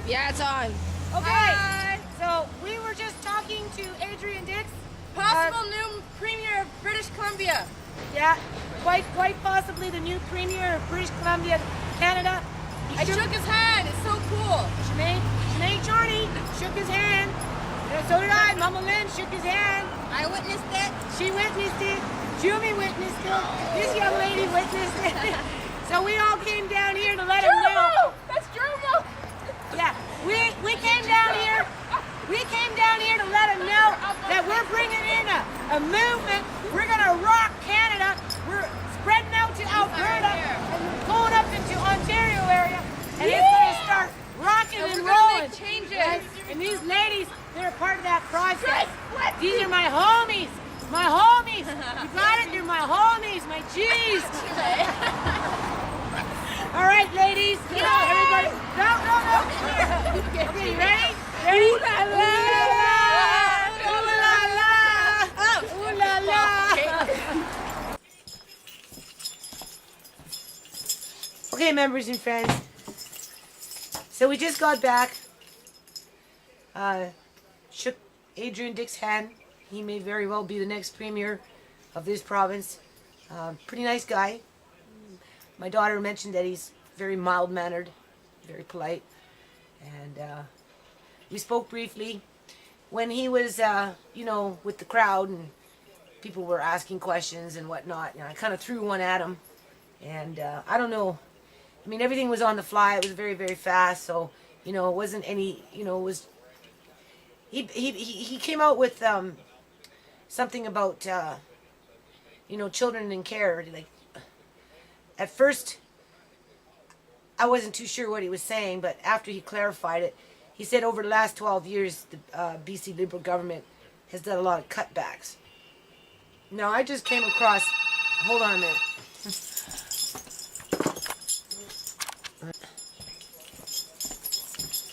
Yeah, it's on. Okay. Hi. So we were just talking to Adrian Dix. Possible new Premier of British Columbia. Yeah, quite possibly the new Premier of British Columbia, Canada. I shook his hand. It's so cool. Sinead Charney shook his hand. So did I. Mama Lynn shook his hand. I witnessed it. She witnessed it. Jumi witnessed it. This young lady witnessed it. So we all came down here to let him know. That's Germo. Yeah, we came down here. We came down here to let him know that we're bringing in a movement. We're gonna rock Canada. We're spreading out to Alberta and going up into Ontario area, and it's gonna start rocking and rolling. Changes. Right? And these ladies, they're a part of that process. These are my homies. My homies. You got it? They're my homies. My G's. All right, ladies. Come on, everybody. No. Okay, you ready? Ready? Ooh la la. Ooh la la. Ooh la la. Okay, members and friends. So we just got back. Shook Adrian Dix's hand. He may very well be the next premier of this province. Pretty nice guy. My daughter mentioned that he's very mild-mannered, very polite, and we spoke briefly. When he was, with the crowd and people were asking questions and whatnot, I kind of threw one at him, and I don't know. I mean, everything was on the fly. It was very, very fast, so it wasn't any. It was. He came out with something about children in care. Like, at first, I wasn't too sure what he was saying, but after he clarified it, he said over the last 12 years, the BC Liberal government has done a lot of cutbacks. Now, I just came across. Hold on a minute.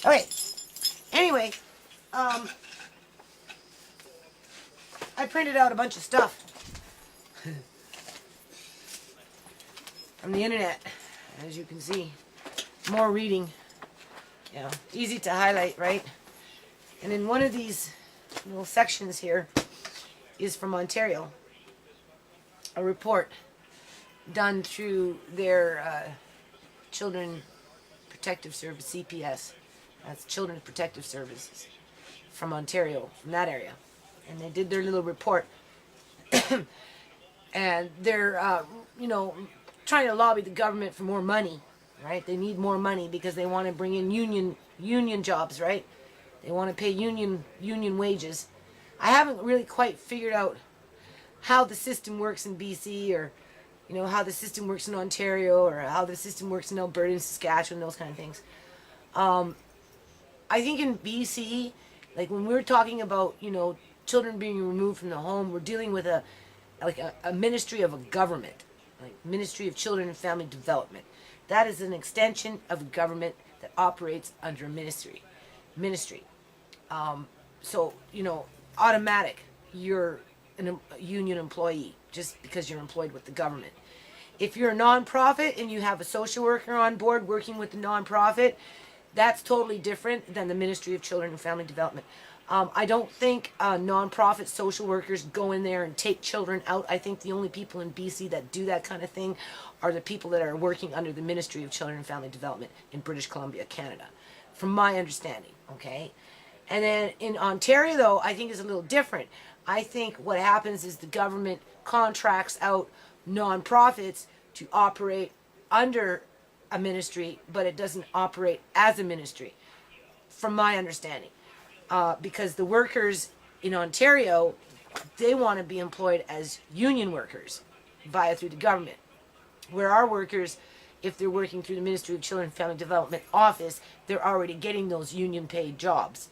Okay. Anyway, I printed out a bunch of stuff from the internet, as you can see. More reading, easy to highlight, right? And in one of these little sections here is from Ontario, a report done through their Children Protective Service, CPS. That's Children's Protective Services from Ontario, from that area. And they did their little report. And they're, trying to lobby the government for more money, right? They need more money because they want to bring in union jobs, right? They want to pay union wages. I haven't really quite figured out how the system works in BC, or how the system works in Ontario, or how the system works in Alberta and Saskatchewan, those kind of things. I think in BC, like when we're talking about, children being removed from the home, we're dealing with a ministry of a government, like Ministry of Children and Family Development. That is an extension of a government that operates under a ministry. So, automatic, you're a union employee just because you're employed with the government. If you're a nonprofit and you have a social worker on board working with the nonprofit, that's totally different than the Ministry of Children and Family Development. I don't think nonprofit social workers go in there and take children out. I think the only people in BC that do that kind of thing are the people that are working under the Ministry of Children and Family Development in British Columbia, Canada, from my understanding, okay? And then in Ontario, though, I think is a little different. I think what happens is the government contracts out nonprofits to operate under a ministry, but it doesn't operate as a ministry, from my understanding. Because the workers in Ontario, they want to be employed as union workers through the government. Where our workers, if they're working through the Ministry of Children and Family Development office, they're already getting those union paid jobs.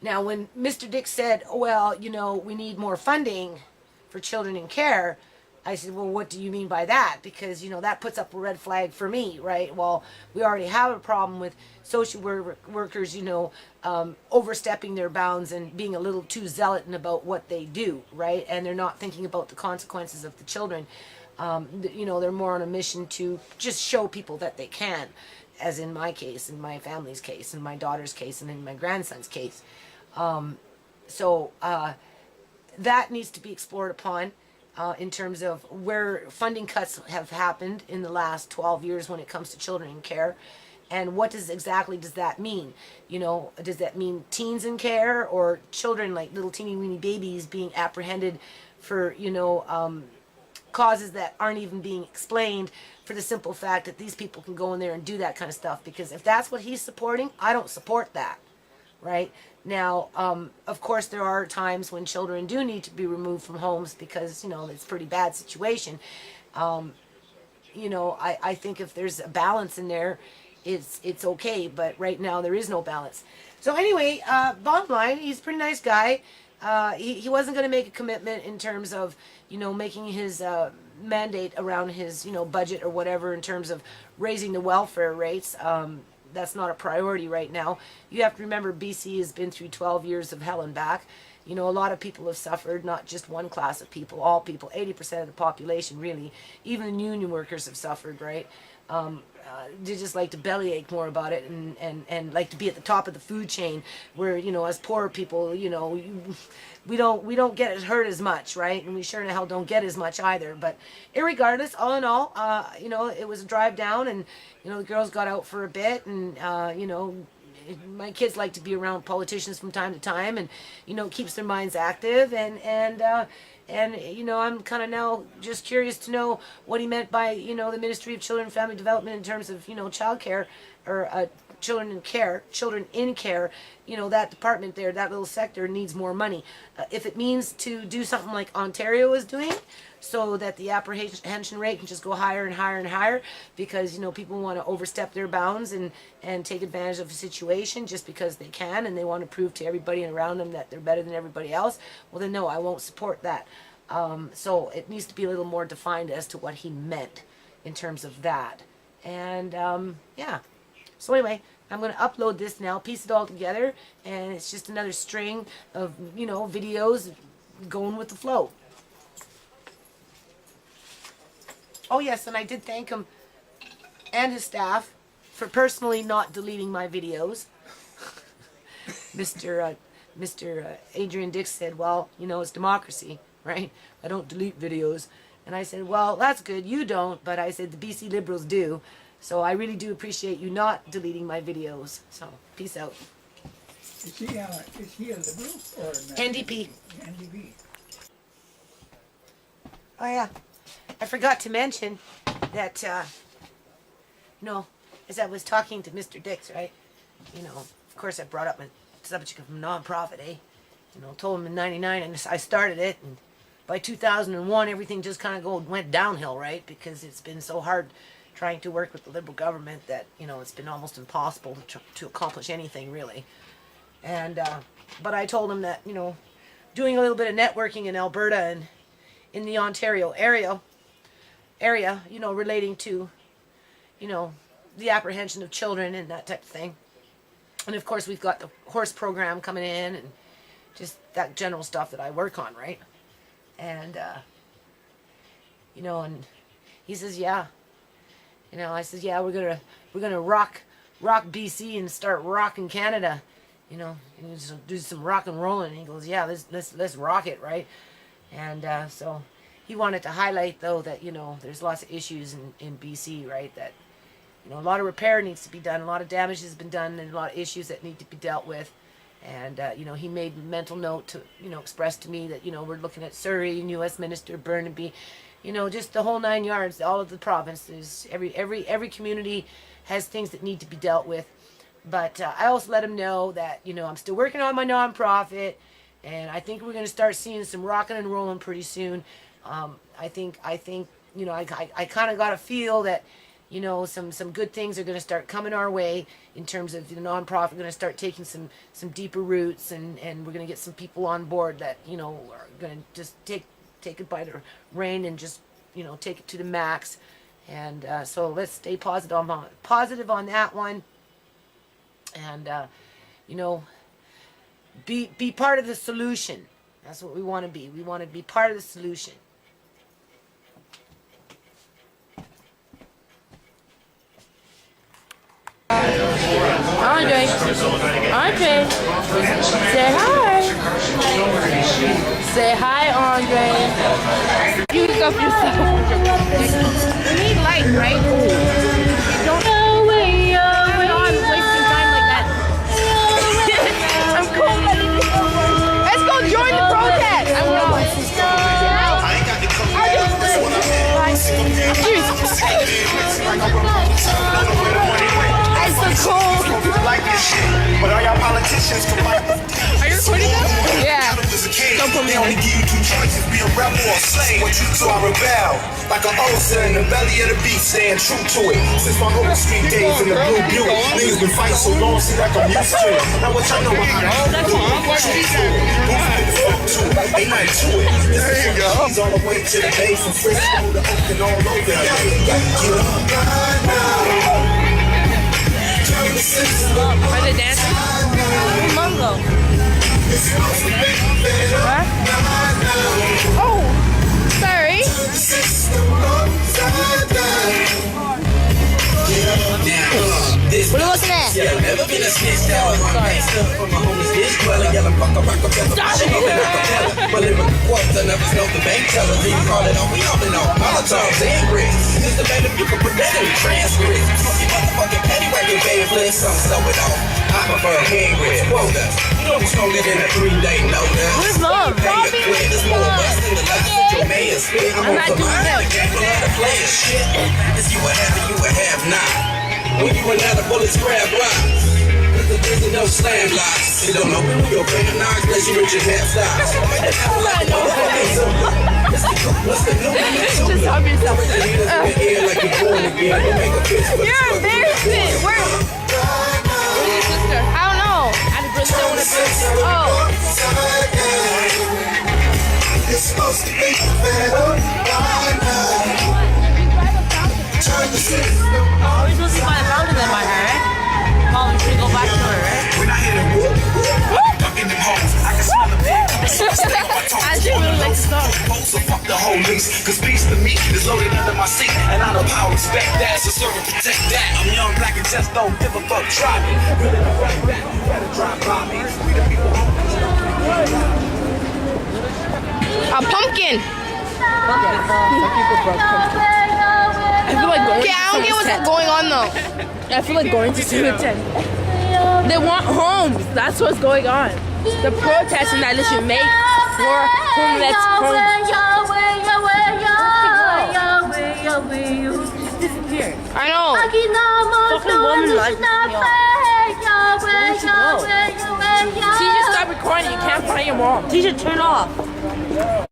Now, when Mr. Dix said, well, we need more funding for children in care, I said, well, what do you mean by that? Because, that puts up a red flag for me, right? Well, we already have a problem with social workers, overstepping their bounds and being a little too zealot about what they do, right? And they're not thinking about the consequences of the children. They're more on a mission to just show people that they can. as in my case, in my family's case, in my daughter's case, and in my grandson's case. So that needs to be explored upon in terms of where funding cuts have happened in the last 12 years when it comes to children in care. And what exactly does that mean? You know, does that mean teens in care, or children like little teeny weeny babies being apprehended for, you know, causes that aren't even being explained, for the simple fact that these people can go in there and do that kind of stuff? Because if that's what he's supporting, I don't support that. Right now, of course, there are times when children do need to be removed from homes because, you know, it's a pretty bad situation. You know, I think if there's a balance in there, it's okay, but right now there is no balance. So anyway, bottom line, he's a pretty nice guy. He wasn't going to make a commitment in terms of, you know, making his mandate around his, you know, budget or whatever in terms of raising the welfare rates. That's not a priority right now. You have to remember, BC has been through 12 years of hell and back. You know, a lot of people have suffered, not just one class of people, all people, 80% of the population, really. Even union workers have suffered, right? They just like to bellyache more about it, and like to be at the top of the food chain, where, you know, as poor people, you know, we don't get hurt as much, right? And we sure in the hell don't get as much either. But irregardless, all in all, you know, it was a drive down, and, you know, the girls got out for a bit, and you know, my kids like to be around politicians from time to time, and, you know, it keeps their minds active, and you know, I'm kind of now just curious to know what he meant by, you know, the Ministry of Children and Family Development in terms of, you know, child care, or children in care. You know, that department there, that little sector needs more money. If it means to do something like Ontario is doing, so that the apprehension rate can just go higher and higher and higher, because, you know, people want to overstep their bounds and take advantage of a situation just because they can, and they want to prove to everybody around them that they're better than everybody else. Well, then no, I won't support that. So it needs to be a little more defined as to what he meant in terms of that. And yeah. So anyway, I'm going to upload this now, piece it all together, and it's just another string of, you know, videos going with the flow. Oh yes, and I did thank him and his staff for personally not deleting my videos. Mr. Adrian Dix said, well, you know, it's democracy, right? I don't delete videos. And I said, well, that's good. You don't, but I said the BC Liberals do. So I really do appreciate you not deleting my videos. So, peace out. Is he a Liberal or NDP. NDP? Oh yeah, I forgot to mention that, you know, as I was talking to Mr. Dix, right, you know, of course I brought up my subject of non-profit, you know, told him in '99 and I started it, and by 2001 everything just kind of went downhill, right, because it's been so hard trying to work with the Liberal government that, you know, it's been almost impossible to accomplish anything, really. And, but I told him that, you know, doing a little bit of networking in Alberta and in the Ontario area, you know, relating to, you know, the apprehension of children and that type of thing. And of course we've got the horse program coming in and just that general stuff that I work on, right? And, you know, and he says, yeah. You know, I said, yeah, we're gonna rock BC and start rocking Canada. You know, and just do some rock and rolling. And he goes, yeah, let's rock it, right? And so he wanted to highlight, though, that, you know, there's lots of issues in BC, right? That, you know, a lot of repair needs to be done, a lot of damage has been done, and a lot of issues that need to be dealt with. And, you know, he made mental note to, you know, express to me that, you know, we're looking at Surrey and U.S. Minister Burnaby, you know, just the whole 9 yards, all of the provinces, every community has things that need to be dealt with. But I also let him know that, you know, I'm still working on my nonprofit, and I think we're going to start seeing some rocking and rolling pretty soon. I think, you know, I kind of got a feel that, you know, some good things are going to start coming our way in terms of the nonprofit. We're going to start taking some deeper roots, and we're going to get some people on board that, you know, are going to just take it by the rein and just, you know, take it to the max. And so let's stay positive on that one. And you know, be part of the solution. That's what we want to be. We want to be part of the solution. Andre. Andre. Say hi. Say hi, Andre. You look up yourself. We need light, right? Don't know where I'm wasting time like that. I'm cold. Let's go join the protest. I'm going. I'm so cold. But all y'all politicians can fight. Are you recording that? Yeah. Don't put me They on. only give you two choices, be a rebel or slave. What you do, I rebel. Like an ulcer in the belly of the beast, staying true to it. Since my old street days in the blue Buick, niggas been fighting so long, see like I'm used to it. Now what y'all know about it? Ain't nothing to it. There you go. He's on the way to the base from Frisco to Oakland all over. Get up right now. Turn the system. Are they dancing? Mungo. What? Oh, sorry. What are you looking at? Never been a snitch down from my homies bitch dwelling yelling fuck a rock a feather but in my quarter never smelled the bank teller you call it on we all know Molotovs and bricks just the better you can put that in the transcript you motherfucking petty wagon baby play something so it on I prefer a hand grip quota you know who's stronger than a 3-day notice Where's love? there's more bust in the life that your man spit I'm not on the doing mind that. the game for the players shit is you a have and you a have not when you another bullet grab rocks there's no slam blocks. You don't know when you're breaking knocks, unless you reach your half stops. What's the new Just help yourself. like you're born again. You make a bitch, but You're embarrassing. Where's your sister? I don't know. I just don't want to. Oh. it's supposed to be better. Turn the system. We're supposed to find a fountain in my hair, right? Mom, we should go back to her, right? When I hit a whoop, ducking them hoes, I can smell the big. I should really like to start. So fuck the whole lease, cause peace to me is loaded under my seat. And I know how to respect that, so serve and protect that. I'm young, black, and just don't give a fuck. Try me. Really the right back, you better drive by me. We the people A pumpkin. I feel like going. Okay, I don't get what's going on though. I feel like going to someone's tent. They want homes. That's what's going on. The protesting that they should make for homeless homes. Just disappeared. I know. Fucking woman like Where did she go? Teacher, stop recording. You can't find your mom. Teacher, turn off.